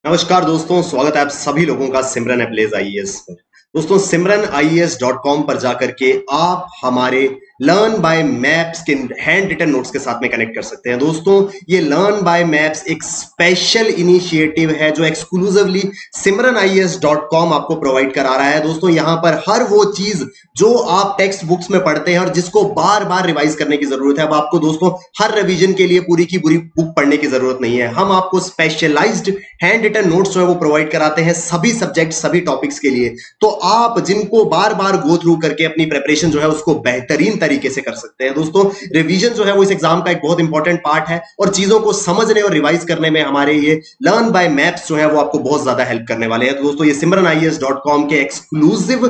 नमस्कार दोस्तों, स्वागत है आप सभी लोगों का सिमरन एप्लेज आईएएस पर। दोस्तों, simranies.com पर जाकर के आप हमारे लर्न बाय मैप्स के हैंड रिटन नोट्स के साथ में कनेक्ट कर सकते हैं। दोस्तों, ये लर्न बाय मैप्स एक स्पेशल इनिशिएटिव है जो एक्सक्लूसिवली simranies.com आपको प्रोवाइड करा रहा है। दोस्तों, यहाँ पर हर वो चीज जो आप टेक्स्ट बुक्स में पढ़ते हैं और जिसको बार बार रिवाइज करने की जरूरत है, अब आपको दोस्तों हर रिवीजन के लिए पूरी की पूरी बुक पढ़ने की जरूरत नहीं है। हम आपको स्पेशलाइज्ड हैंड रिटन नोट्स जो है वो प्रोवाइड कराते हैं सभी सब्जेक्ट सभी टॉपिक्स के लिए। तो आप जिनको बार बार गो थ्रू करके अपनी प्रिपरेशन जो है उसको बेहतरीन तरीके से कर सकते हैं। दोस्तों, रिवीजन जो है वो इस एग्जाम का एक बहुत इंपॉर्टेंट पार्ट है और चीजों को समझने और रिवाइज करने में हमारे ये लर्न बाय मैप्स जो है वो आपको बहुत ज्यादा हेल्प करने वाले हैं। तो दोस्तों, ये simranies.com के एक्सक्लूसिव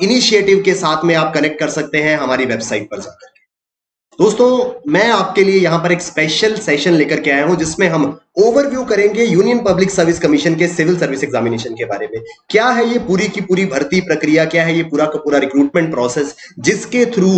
इनिशिएटिव के साथ में आप कनेक्ट कर सकते हैं हमारी वेबसाइट पर जाकर। दोस्तों, मैं आपके लिए यहां पर एक स्पेशल सेशन लेकर के आया हूं जिसमें हम ओवरव्यू करेंगे यूनियन पब्लिक सर्विस कमीशन के सिविल सर्विस एग्जामिनेशन के बारे में। क्या है ये पूरी की पूरी भर्ती प्रक्रिया, क्या है ये पूरा का पूरा रिक्रूटमेंट प्रोसेस जिसके थ्रू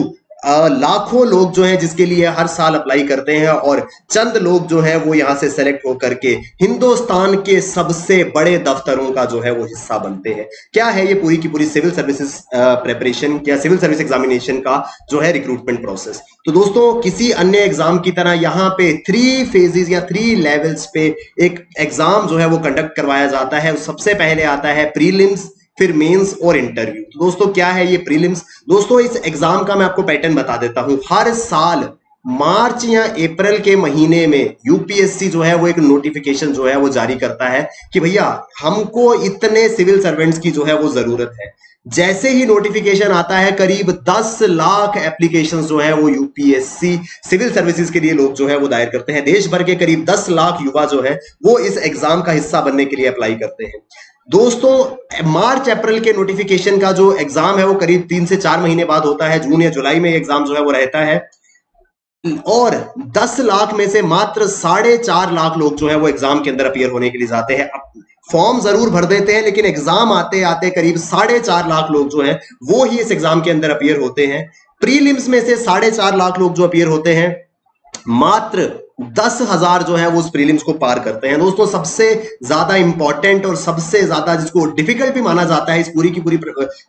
लाखों लोग जो हैं जिसके लिए हर साल अप्लाई करते हैं और चंद लोग जो हैं वो यहां से सेलेक्ट होकर के हिंदुस्तान के सबसे बड़े दफ्तरों का जो है वो हिस्सा बनते हैं। क्या है ये पूरी की पूरी सिविल सर्विसेज प्रिपरेशन या सिविल सर्विस एग्जामिनेशन का जो है रिक्रूटमेंट प्रोसेस। तो दोस्तों, किसी अन्य एग्जाम की तरह यहाँ पे 3 फेजेस या 3 लेवल्स पे एक एग्जाम जो है वो कंडक्ट करवाया जाता है। सबसे पहले आता है प्रीलिम्स, फिर मेंस और इंटरव्यू। तो दोस्तों, क्या है ये प्रीलिम्स? दोस्तों, इस एग्जाम का मैं आपको पैटर्न बता देता हूं। हर साल मार्च या अप्रैल के महीने में यूपीएससी जो है वो एक नोटिफिकेशन जो है वो जारी करता है कि भैया हमको इतने सिविल सर्वेंट्स की जो है वो जरूरत है। जैसे ही नोटिफिकेशन आता है करीब 10 लाख एप्लीकेशंस जो है वो यूपीएससी सिविल सर्विसेज के लिए लोग जो है वो दायर करते हैं। देश भर के करीब 10 लाख युवा जो है वो इस एग्जाम का हिस्सा बनने के लिए अप्लाई करते हैं। दोस्तों, मार्च अप्रैल के नोटिफिकेशन का जो एग्जाम है वो करीब 3 से 4 महीने बाद होता है। जून या जुलाई में एग्जाम जो है वो रहता है और 10 लाख में से मात्र 4.5 लाख लोग जो है वो एग्जाम के अंदर अपीयर होने के लिए जाते हैं। फॉर्म जरूर भर देते हैं लेकिन एग्जाम आते आते करीब 4.5 लाख लोग जो हैं वो ही इस एग्जाम के अंदर अपीयर होते हैं। प्रीलिम्स में से 4.5 लाख लोग जो अपीयर होते हैं, मात्र 10,000 जो है वो उस प्रीलिम्स को पार करते हैं। दोस्तों, सबसे ज्यादा इंपॉर्टेंट और सबसे ज्यादा जिसको डिफिकल्ट भी माना जाता है इस पूरी की पूरी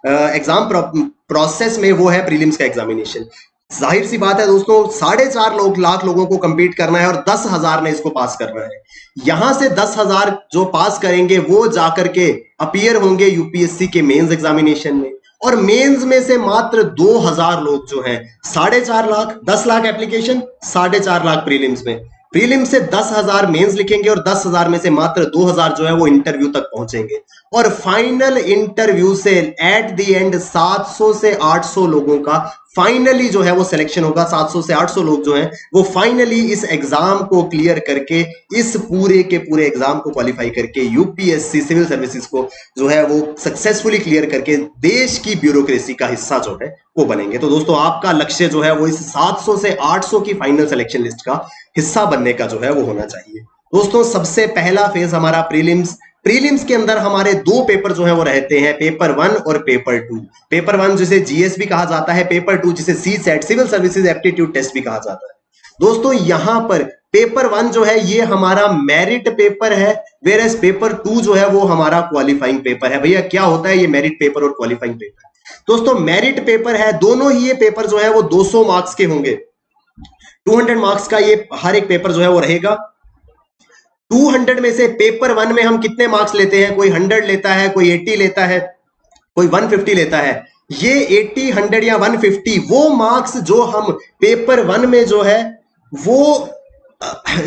एग्जाम प्रोसेस में वो है प्रीलिम्स का एग्जामिनेशन। जाहिर सी बात है दोस्तों, 4.5 लाख लोगों को कंप्लीट करना है और 10,000 ने इसको पास करना है। यहां से 10,000 जो पास करेंगे वो जाकर के अपीयर होंगे यूपीएससी के मेंस एग्जामिनेशन में और मेंस में से मात्र 2,000 लोग जो हैं, 4.5 लाख, 10 लाख एप्लीकेशन, 4.5 लाख प्रीलिम्स में। प्रीलिम्स से 10,000 मेंस लिखेंगे और 10,000 में से मात्र 2,000 जो है वो इंटरव्यू तक पहुंचेंगे और फाइनल इंटरव्यू से एट द एंड 700 से 800 लोगों का फाइनली जो है वो सिलेक्शन होगा। 700 से 800 लोग जो हैं वो फाइनली इस एग्जाम को क्लियर करके इस पूरे के पूरे एग्जाम को क्वालिफाई करके यूपीएससी सिविल सर्विसेज को जो है वो सक्सेसफुली क्लियर करके देश की ब्यूरोक्रेसी का हिस्सा जो है वो बनेंगे। तो दोस्तों, आपका लक्ष्य जो है वो इस 700 से 800 की फाइनल सिलेक्शन लिस्ट का हिस्सा बनने का जो है वो होना चाहिए। दोस्तों, सबसे पहला फेज हमारा प्रीलिम्स। प्रीलिम्स के अंदर हमारे 2 पेपर जो है वो रहते हैं, पेपर 1 और पेपर 2। पेपर 1 जिसे जीएस भी कहा जाता है, पेपर 2 जिसे CSAT civil services aptitude test भी कहा जाता है। दोस्तों, यहां पर पेपर 1 जो है ये हमारा मेरिट पेपर है, वेयरएज पेपर 2 जो है वो हमारा क्वालिफाइंग पेपर है। भैया, क्या होता है ये मेरिट पेपर और क्वालिफाइंग पेपर? दोस्तों, मेरिट पेपर है, दोनों ही ये पेपर जो है वो 200 मार्क्स के होंगे। 200 मार्क्स का ये हर एक पेपर जो है वो रहेगा। 200 में से पेपर 1 में हम कितने मार्क्स लेते हैं? कोई 100 लेता है, कोई 80 लेता है, कोई 150 लेता है। ये 80, 100 या 150 वो मार्क्स जो हम पेपर 1 में जो है वो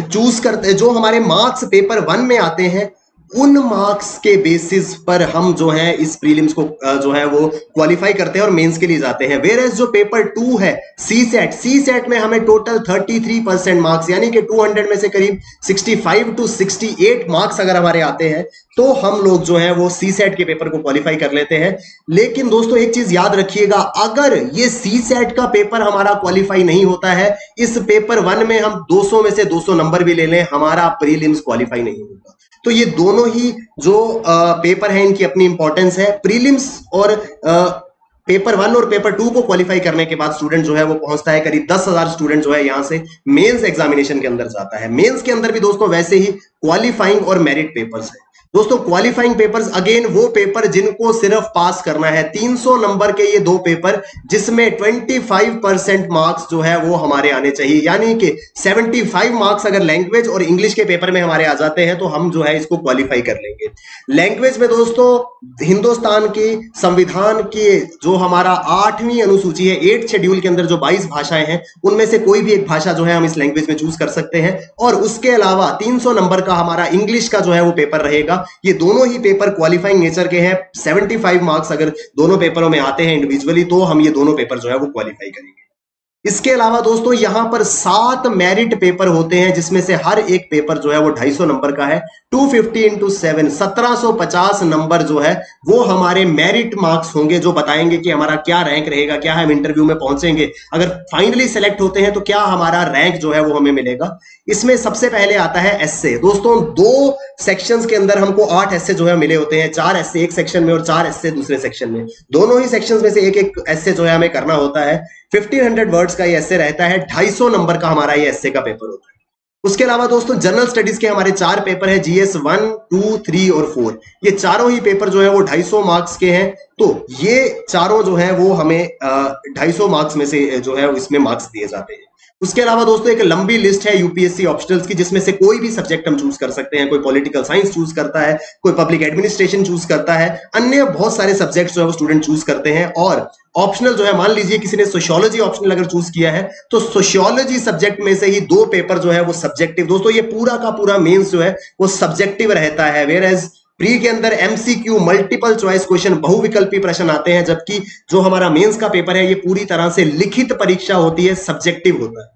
चूज करते, जो हमारे मार्क्स पेपर 1 में आते हैं, उन मार्क्स के बेसिस पर हम जो है इस प्रीलिम्स को जो है वो क्वालिफाई करते हैं और मेंस के लिए जाते हैं। वेयर एज जो पेपर 2 है सीसैट में हमें टोटल 33% मार्क्स यानी कि 200 में से करीब 65 to 68 मार्क्स अगर हमारे आते हैं तो हम लोग जो है वो सीसैट के पेपर को क्वालिफाई कर लेते हैं। लेकिन दोस्तों, एक चीज याद रखिएगा, अगर ये सीसैट का पेपर हमारा क्वालिफाई नहीं होता है, इस पेपर 1 में हम 200 में से 200 नंबर भी ले लें, हमारा प्रीलिम्स क्वालिफाई नहीं होगा। तो ये दोनों ही जो पेपर है इनकी अपनी इंपॉर्टेंस है। प्रीलिम्स और पेपर 1 और पेपर 2 को क्वालिफाई करने के बाद स्टूडेंट जो है वो पहुंचता है, करीब 10,000 स्टूडेंट जो है यहां से मेंस एग्जामिनेशन के अंदर जाता है। मेंस के अंदर भी दोस्तों वैसे ही क्वालिफाइंग और मेरिट पेपर्स है। दोस्तों क्वालिफाइंग पेपर्स अगेन वो पेपर जिनको सिर्फ पास करना है, 300 नंबर के ये दो पेपर जिसमें 25% मार्क्स जो है वो हमारे आने चाहिए, यानी कि 75 मार्क्स अगर लैंग्वेज और इंग्लिश के पेपर में हमारे आ जाते हैं तो हम जो है इसको क्वालिफाई कर लेंगे। लैंग्वेज में दोस्तों हिंदुस्तान की संविधान की जो हमारा 8वीं अनुसूची है, 8 शेड्यूल के अंदर जो 22 भाषाएं हैं उनमें से कोई भी एक भाषा जो है हम इस लैंग्वेज में चूज कर सकते हैं। और उसके अलावा 300 नंबर का हमारा इंग्लिश का जो है वो पेपर रहेगा। ये दोनों ही पेपर क्वालिफाइंग नेचर के हैं। 75 मार्क्स अगर दोनों पेपरों में आते हैं इंडिविजुअली तो हम ये दोनों पेपर जो है वो क्वालिफाई करेंगे। इसके अलावा दोस्तों यहां पर 7 मेरिट पेपर होते हैं जिसमें से हर एक पेपर जो है वो 250 नंबर का है। 250 इंटू 7 1750 नंबर जो है वो हमारे मेरिट मार्क्स होंगे, जो बताएंगे कि हमारा क्या रैंक रहेगा, क्या हम इंटरव्यू में पहुंचेंगे, अगर फाइनली सेलेक्ट होते हैं तो क्या हमारा रैंक जो है वो हमें मिलेगा। इसमें सबसे पहले आता है एस्से। दोस्तों 2 सेक्शंस के अंदर हमको 8 एस्से जो है मिले होते हैं, 4 एस्से एक सेक्शन में और 4 एस्से दूसरे सेक्शन में। दोनों ही सेक्शंस में से एक एक एस्से जो है हमें करना होता है। 1500 वर्ड्स का ये एस्से रहता है, 250 नंबर का हमारा ये एस्से का पेपर होता है। उसके अलावा दोस्तों जनरल स्टडीज के हमारे 4 पेपर है, जीएस 1, 2, 3 और 4। ये चारों ही पेपर जो है वो 250 मार्क्स के हैं। तो ये चारों जो है वो हमें 250 मार्क्स में से जो है इसमें मार्क्स दिए जाते हैं। उसके अलावा दोस्तों एक लंबी लिस्ट है यूपीएससी ऑप्शनल्स की, जिसमें से कोई भी सब्जेक्ट हम चूज कर सकते हैं। कोई पॉलिटिकल साइंस चूज करता है, कोई पब्लिक एडमिनिस्ट्रेशन चूज करता है, अन्य बहुत सारे सब्जेक्ट जो है वो स्टूडेंट चूज करते हैं। और ऑप्शनल जो है, मान लीजिए किसी ने सोशियोलॉजी ऑप्शनल अगर चूज किया है तो सोशियोलॉजी सब्जेक्ट में से ही 2 पेपर जो है वो सब्जेक्टिव। दोस्तों ये पूरा का पूरा मेंस जो है वो सब्जेक्टिव रहता है, वेयर एज प्री के अंदर एमसीक्यू मल्टीपल चॉइस क्वेश्चन बहुविकल्पी प्रश्न आते हैं, जबकि जो हमारा मेंस का पेपर है ये पूरी तरह से लिखित परीक्षा होती है, सब्जेक्टिव होता है।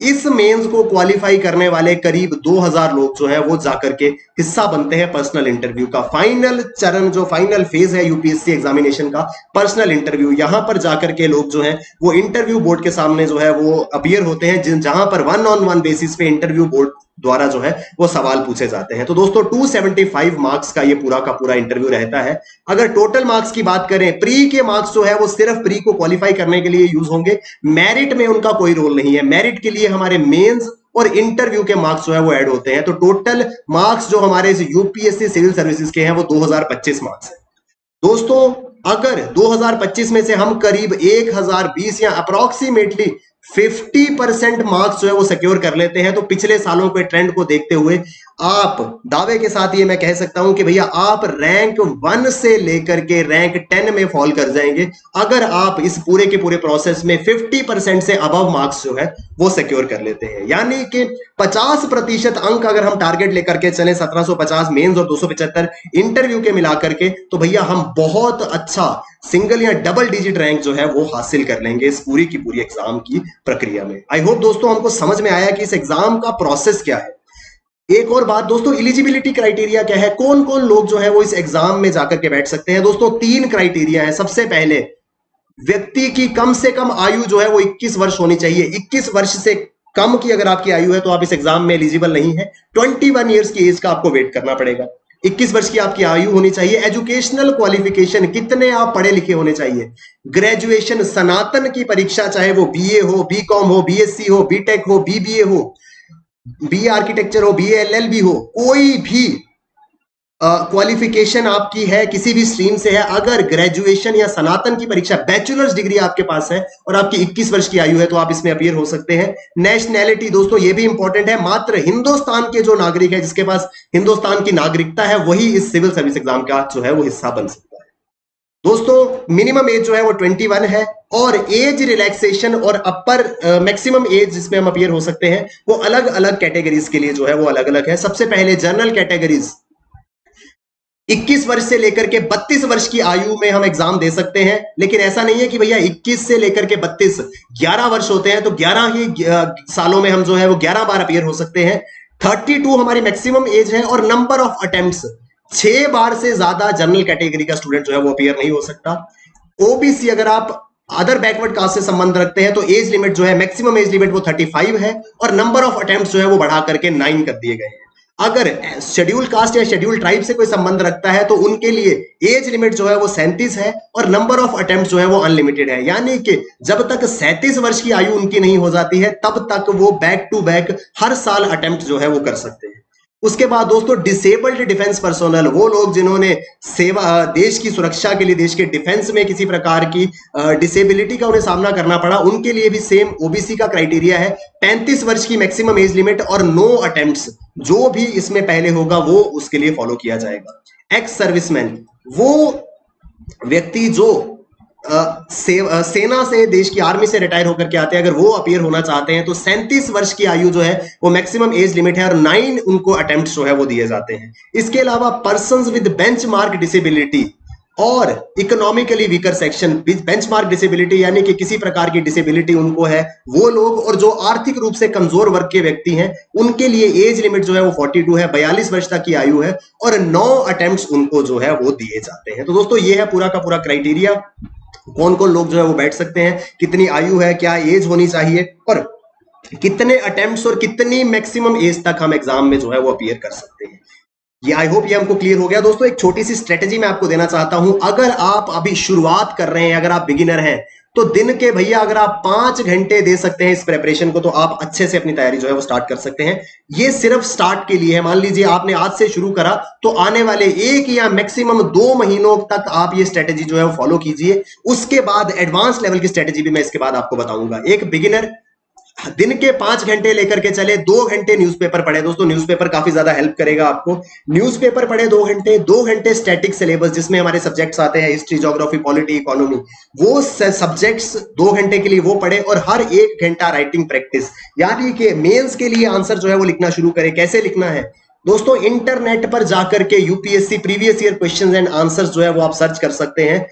इस मेंस को क्वालिफाई करने वाले करीब 2000 लोग जो है वो जाकर के हिस्सा बनते हैं पर्सनल इंटरव्यू का। फाइनल चरण, जो फाइनल फेज है यूपीएससी एग्जामिनेशन का, पर्सनल इंटरव्यू, यहां पर जाकर के लोग जो है वो इंटरव्यू बोर्ड के सामने जो है वो अपीयर होते हैं, जहां पर 1-on-1 बेसिस पे इंटरव्यू बोर्ड द्वारा जो है वो सवाल पूछे जाते हैं। तो दोस्तों 275 मार्क्स का ये पूरा का पूरा इंटरव्यू रहता है। अगर टोटल मार्क्स की बात करें, प्री के मार्क्स जो है वो सिर्फ प्री को क्वालिफाई करने के लिए यूज होंगे, मेरिट में उनका कोई रोल नहीं है। मेरिट के लिए हमारे मेंस और इंटरव्यू के मार्क्स जो है वो ऐड होते हैं। तो टोटल मार्क्स जो हमारे यूपीएससी सिविल सर्विसेज के हैं वो 2025 मार्क्स है। दोस्तों अगर 2025 में से हम करीब 1020 या अप्रोक्सीमेटली 50% मार्क्स जो है वो सिक्योर कर लेते हैं तो पिछले सालों के ट्रेंड को देखते हुए आप दावे के साथ ये मैं कह सकता हूं कि भैया आप रैंक 1 से लेकर के रैंक 10 में फॉल कर जाएंगे अगर आप इस पूरे के पूरे प्रोसेस में 50% से अबव मार्क्स जो है वो सिक्योर कर लेते हैं। यानी कि 50% अंक अगर हम टारगेट लेकर के चले, 1750 मेंस और 275 इंटरव्यू के मिलाकर के, तो भैया हम बहुत अच्छा सिंगल या डबल डिजिट रैंक जो है वो हासिल कर लेंगे इस पूरी की पूरी एग्जाम की प्रक्रिया में। आई होप दोस्तों हमको समझ में आया कि इस एग्जाम का प्रोसेस क्या है। एक और बात दोस्तों, एलिजिबिलिटी क्राइटेरिया क्या है, कौन कौन लोग जो है वो इस एग्जाम में जाकर के बैठ सकते हैं। दोस्तों 3 क्राइटेरिया है। सबसे पहले व्यक्ति की कम से कम आयु जो है वो 21 वर्ष होनी चाहिए। 21 वर्ष से कम की अगर आपकी आयु है तो आप इस एग्जाम में एलिजिबल नहीं है। 21 ईयर्स की एज का आपको वेट करना पड़ेगा। 21 वर्ष की आपकी आयु होनी चाहिए। एजुकेशनल क्वालिफिकेशन, कितने आप पढ़े लिखे होने चाहिए। ग्रेजुएशन सनातन की परीक्षा, चाहे वो बीए हो, बीकॉम हो, बीएससी हो, बीटेक हो, बीबीए हो, बी आर्किटेक्चर हो, बी एलएलबी हो, कोई भी क्वालिफिकेशन आपकी है, किसी भी स्ट्रीम से है, अगर ग्रेजुएशन या सनातन की परीक्षा बैचलर्स डिग्री आपके पास है और आपकी 21 वर्ष की आयु है तो आप इसमें अपीयर हो सकते हैं। नेशनैलिटी दोस्तों ये भी इंपॉर्टेंट है, मात्र हिंदुस्तान के जो नागरिक है, जिसके पास हिंदुस्तान की नागरिकता है, वही इस सिविल सर्विस एग्जाम का जो है वो हिस्सा बन सकता है। दोस्तों मिनिमम एज जो है वो 21 है और एज रिलैक्सेशन और अपर मैक्सिमम एज जिसमें हम अपीयर हो सकते हैं वो अलग अलग कैटेगरीज के लिए जो है वो अलग अलग है। सबसे पहले जनरल कैटेगरीज 21 वर्ष से लेकर के 32 वर्ष की आयु में हम एग्जाम दे सकते हैं, लेकिन ऐसा नहीं है कि भैया 21 से लेकर के 32 11 वर्ष होते हैं तो 11 ही सालों में हम जो है वो 11 बार अपीयर हो सकते हैं। 32 हमारी मैक्सिमम एज है और नंबर ऑफ अटेम्प्ट्स 6 बार से ज्यादा जनरल कैटेगरी का स्टूडेंट जो है वो अपीयर नहीं हो सकता। ओबीसी, अगर आप अदर बैकवर्ड कास्ट से संबंध रखते हैं तो एज लिमिट जो है, मैक्सिमम एज लिमिट वो 35 है और नंबर ऑफ अटेम्प्ट्स जो है वो बढ़ा करके 9 कर दिए गए हैं। अगर शेड्यूल कास्ट या शेड्यूल ट्राइब से कोई संबंध रखता है तो उनके लिए एज लिमिट जो है वो 37 है और नंबर ऑफ अटेम्प्ट्स जो है वो अनलिमिटेड है। यानी कि जब तक 37 वर्ष की आयु उनकी नहीं हो जाती है तब तक वो बैक टू बैक हर साल अटेम्प्ट जो है वो कर सकते हैं। उसके बाद दोस्तों डिसेबल्ड डिफेंस पर्सोनल, वो लोग जिन्होंने सेवा देश की सुरक्षा के लिए, देश के डिफेंस में किसी प्रकार की डिसेबिलिटी का उन्हें सामना करना पड़ा, उनके लिए भी सेम ओबीसी का क्राइटेरिया है। 35 वर्ष की मैक्सिमम एज लिमिट और नो अटेम्प्ट्स, जो भी इसमें पहले होगा वो उसके लिए फॉलो किया जाएगा। एक्स सर्विसमैन, वो व्यक्ति जो सेना से, देश की आर्मी से रिटायर होकर के आते हैं, अगर वो अपीयर होना चाहते हैं तो 37 वर्ष की आयु जो है वो मैक्सिमम एज लिमिट है और 9 उनको अटेम्प्ट जो है वो दिए जाते हैं। इसके अलावा पर्संस विद बेंचमार्क डिसेबिलिटी और economically weaker section, benchmark disability यानी कि किसी प्रकार की डिसेबिलिटी उनको है, वो लोग, और जो आर्थिक रूप से कमजोर वर्ग के व्यक्ति हैं उनके लिए एज लिमिट जो है वो 42 है, 42 वर्ष तक की आयु है और 9 अटेम्प्ट्स उनको जो है वो दिए जाते हैं। तो दोस्तों ये है पूरा का पूरा क्राइटेरिया, कौन कौन लोग जो है वो बैठ सकते हैं, कितनी आयु है, क्या एज होनी चाहिए और कितने अटेम्प्ट्स और कितनी मैक्सिमम एज तक हम एग्जाम में जो है वो अपीयर कर सकते हैं। ये आई होप ये हमको क्लियर हो गया। दोस्तों एक छोटी सी स्ट्रेटेजी मैं आपको देना चाहता हूं, अगर आप अभी शुरुआत कर रहे हैं, अगर आप बिगिनर हैं, तो दिन के भैया अगर आप 5 घंटे दे सकते हैं इस प्रेपरेशन को तो आप अच्छे से अपनी तैयारी जो है वो स्टार्ट कर सकते हैं। ये सिर्फ स्टार्ट के लिए है। मान लीजिए आपने आज से शुरू करा तो आने वाले 1 या मैक्सिमम 2 महीनों तक आप ये स्ट्रेटेजी जो है वो फॉलो कीजिए। उसके बाद एडवांस लेवल की स्ट्रेटेजी भी मैं इसके बाद आपको बताऊंगा। एक बिगिनर दिन के 5 घंटे लेकर के चले, 2 घंटे न्यूज़पेपर पढ़े। दोस्तों न्यूज़पेपर काफी ज्यादा हेल्प करेगा आपको। न्यूज़पेपर पढ़े 2 घंटे, 2 घंटे स्टैटिक सिलेबस जिसमें हमारे सब्जेक्ट्स आते हैं हिस्ट्री, ज्योग्राफी, पॉलिटी, इकोनॉमी, वो सब्जेक्ट्स 2 घंटे के लिए वो पढ़े और हर 1 घंटा राइटिंग प्रैक्टिस, यानी कि मेंस के लिए आंसर जो है वो लिखना शुरू करें। कैसे लिखना है दोस्तों, इंटरनेट पर जाकर के UPSC previous year questions and answers जो है वो आप सर्च कर सकते हैं।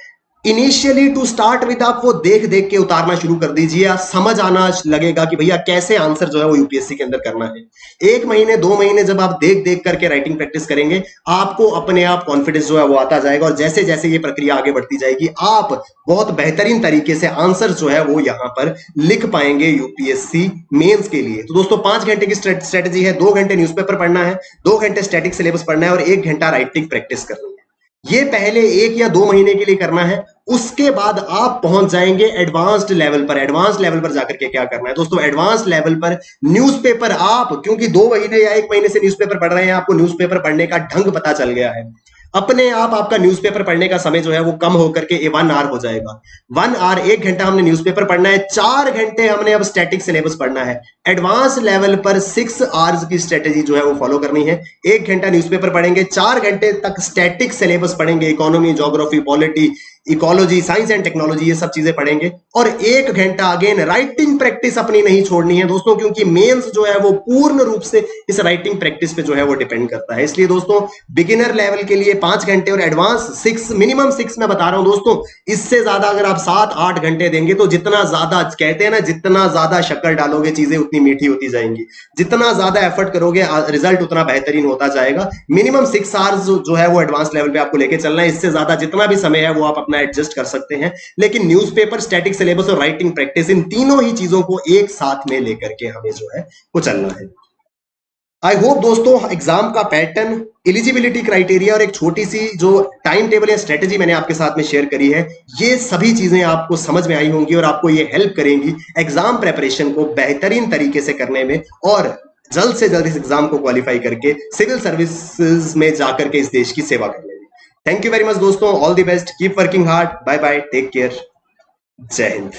इनिशियली टू स्टार्ट विद आप वो देख देख के उतारना शुरू कर दीजिए, समझ आना लगेगा कि भैया कैसे आंसर जो है वो यूपीएससी के अंदर करना है। 1 महीने 2 महीने जब आप देख देख करके राइटिंग प्रैक्टिस करेंगे, आपको अपने आप कॉन्फिडेंस जो है वो आता जाएगा और जैसे जैसे ये प्रक्रिया आगे बढ़ती जाएगी आप बहुत बेहतरीन तरीके से आंसर जो है वो यहाँ पर लिख पाएंगे यूपीएससी मेंस के लिए। तो दोस्तों 5 घंटे की स्ट्रेटेजी है, 2 घंटे न्यूज़पेपर पढ़ना है, 2 घंटे स्टैटिक सिलेबस पढ़ना है और 1 घंटा राइटिंग प्रैक्टिस करनी है। ये पहले 1 या 2 महीने के लिए करना है। उसके बाद आप पहुंच जाएंगे एडवांस्ड लेवल पर। एडवांस्ड लेवल पर जाकर के क्या करना है दोस्तों, एडवांस्ड लेवल पर न्यूज़पेपर आप, क्योंकि 2 महीने या 1 महीने से न्यूज़पेपर पढ़ रहे हैं, आपको न्यूज़पेपर पढ़ने का ढंग पता चल गया है, अपने आप आपका न्यूज़पेपर पढ़ने का समय जो है वो कम होकर के 1 आवर हो जाएगा। 1 आवर, 1 घंटा हमने न्यूज़पेपर पढ़ना है, 4 घंटे हमने अब स्टैटिक सिलेबस पढ़ना है। एडवांस लेवल पर 6 आवर्स की स्ट्रेटेजी जो है वो फॉलो करनी है। 1 घंटा न्यूज़पेपर पढ़ेंगे, 4 घंटे तक स्टैटिक सिलेबस पढ़ेंगे, economy, geography, polity, ecology, science and technology, ये सब चीजें पढ़ेंगे और 1 घंटा अगेन राइटिंग प्रैक्टिस अपनी नहीं छोड़नी है दोस्तों, क्योंकि मेंस जो है वो पूर्ण रूप से इस राइटिंग प्रैक्टिस पे जो है वो डिपेंड करता है। इसलिए दोस्तों बिगिनर लेवल के लिए 5 घंटे और एडवांस 6, मिनिमम 6 मैं बता रहा हूं दोस्तों। इससे ज्यादा अगर आप 7-8 घंटे देंगे तो जितना ज्यादा, कहते हैं ना, जितना ज्यादा शक्कर डालोगे चीजें उतनी मीठी होती जाएंगी, जितना ज्यादा एफर्ट करोगे रिजल्ट उतना बेहतरीन होता जाएगा। मिनिमम 6 आवर्स जो है वो एडवांस लेवल पे आपको लेके चलना है। इससे ज्यादा जितना भी समय है वो आप अपना एडजस्ट कर सकते हैं, लेकिन न्यूज़पेपर, स्टैटिक सिलेबस और राइटिंग प्रैक्टिस, इन तीनों ही चीजों को एक साथ में लेकर के हमें जो है वो चलना है। आई होप दोस्तों एग्जाम का पैटर्न, एलिजिबिलिटी क्राइटेरिया और एक छोटी सी जो टाइम टेबल या स्ट्रेटेजी मैंने आपके साथ में शेयर करी है, ये सभी चीजें आपको समझ में आई होंगी और आपको ये हेल्प करेंगी एग्जाम प्रेपरेशन को बेहतरीन तरीके से करने में और जल्द से जल्द इस एग्जाम को क्वालिफाई करके सिविल सर्विसेज में जाकर के इस देश की सेवा करने में। थैंक यू वेरी मच दोस्तों, all the best, keep working hard, bye bye, take care, जय हिंद।